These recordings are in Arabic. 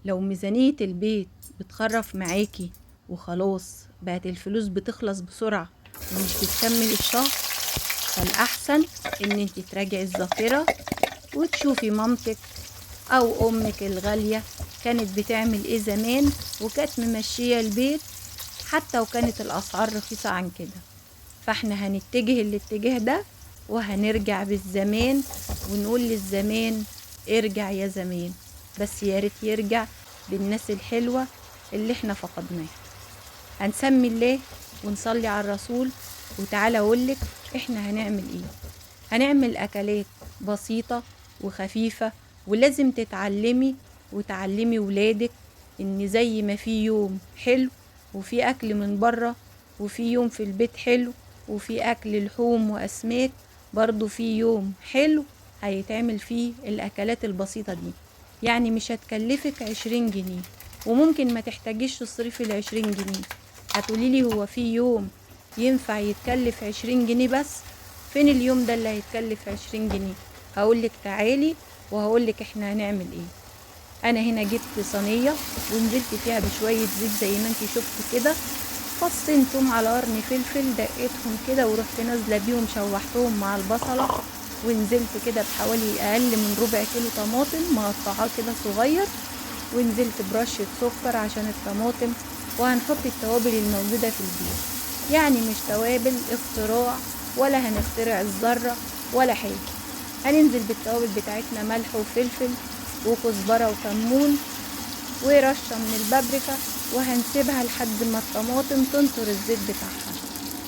لو ميزانية البيت بتخرف معاكي وخلاص بقت الفلوس بتخلص بسرعة ومش بتكمل الشهر، فالأحسن إن انتي تراجعي الذاكرة وتشوفي مامتك أو أمك الغالية كانت بتعمل إيه زمان وكانت ممشية البيت حتى وكانت الأسعار رخيصة عن كده. فاحنا هنتجه الاتجاه ده وهنرجع بالزمان ونقول للزمان ارجع يا زمان، بس يا ريت يرجع بالناس الحلوة اللي احنا فقدناها. هنسمي الله ونصلي على الرسول، وتعالى اقولك احنا هنعمل ايه. هنعمل اكلات بسيطة وخفيفة، ولازم تتعلمي وتعلمي ولادك ان زي ما في يوم حلو وفي اكل من بره، وفي يوم في البيت حلو وفي اكل لحوم واسماك، برضو في يوم حلو هيتعمل فيه الاكلات البسيطة دي. يعني مش هتكلفك 20 جنيه، وممكن ما تحتاجيش تصرفي ال20 جنيه. هتقوليلي هو في يوم ينفع يتكلف 20 جنيه بس؟ فين اليوم ده اللي هيتكلف 20 جنيه؟ هقولك تعالي وهقولك احنا هنعمل ايه. انا هنا جبت صينية ونزلت فيها بشوية زيت زي ما انتي شفت كده، فصين توم على قرن فلفل دقيتهم كده ورحت نازلة بيهم شوحتهم مع البصلة، ونزلت كده بحوالي اقل من ربع كيلو طماطم مقطعاه كده صغير، ونزلت برشة سكر عشان الطماطم، وهنحط التوابل الموجودة في البيت. يعني مش توابل اختراع ولا هنخترع الذرة ولا حاجة. هننزل بالتوابل بتاعتنا ملح وفلفل وكزبرة وكمون ورشة من البابريكا، وهنسيبها لحد ما الطماطم تنطر الزيت بتاعها.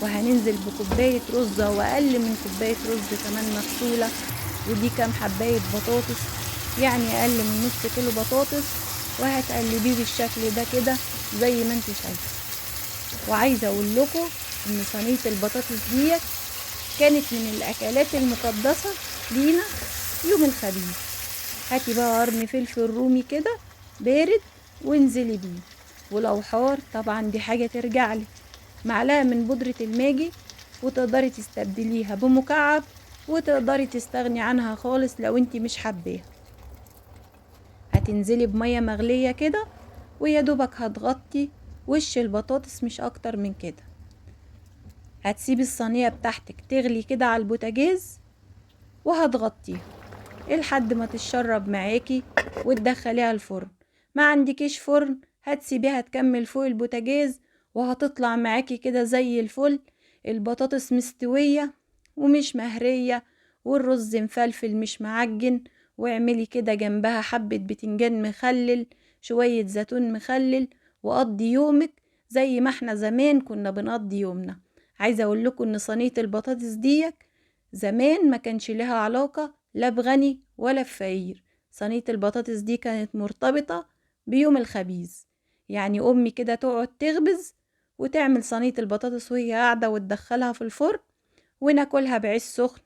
وهننزل بكوباية رز واقل من كوباية رز كمان مغسولة، ودي كام حباية بطاطس، يعني اقل من نص كيلو بطاطس، وهتقلبيه بالشكل ده كده زي ما انت شايفه. وعايزه اقول لكم ان صينيه البطاطس ديت كانت من الاكلات المقدسه لينا يوم الخميس. هاتي بقى قرن فلفل رومي كده بارد وانزلي بيه، ولو حار طبعا دي حاجه ترجعلك، معلقه من بودره الماجي، وتقدري تستبدليها بمكعب، وتقدري تستغني عنها خالص لو انت مش حباها. هتنزلي بمية مغلية كده ويا دوبك هتغطي وش البطاطس مش اكتر من كده. هتسيبي الصينية بتاعتك تغلي كده على البوتاجاز وهتغطيها لحد ما تتشرب معاكي وتدخليها الفرن. ما عندكيش فرن هتسيبيها تكمل فوق البوتاجاز وهتطلع معاكي كده زي الفل، البطاطس مستوية ومش مهرية والرز مفلفل مش معجن. واعملي كده جنبها حبة بتنجان مخلل، شوية زيتون مخلل، وقضي يومك زي ما احنا زمان كنا بنقضي يومنا. عايزة اقول لكم ان صينية البطاطس ديك زمان ما كانش لها علاقة لا بغني ولا بفقير. صينية البطاطس دي كانت مرتبطة بيوم الخبيز. يعني أمي كده تقعد تخبز وتعمل صينية البطاطس وهي قاعدة وتدخلها في الفرن وناكلها بعيش سخن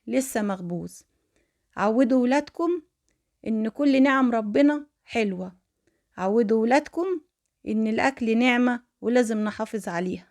لسه مخبوز. عودوا ولادكم إن كل نعم ربنا حلوة، عودوا ولادكم إن الأكل نعمة ولازم نحافظ عليها.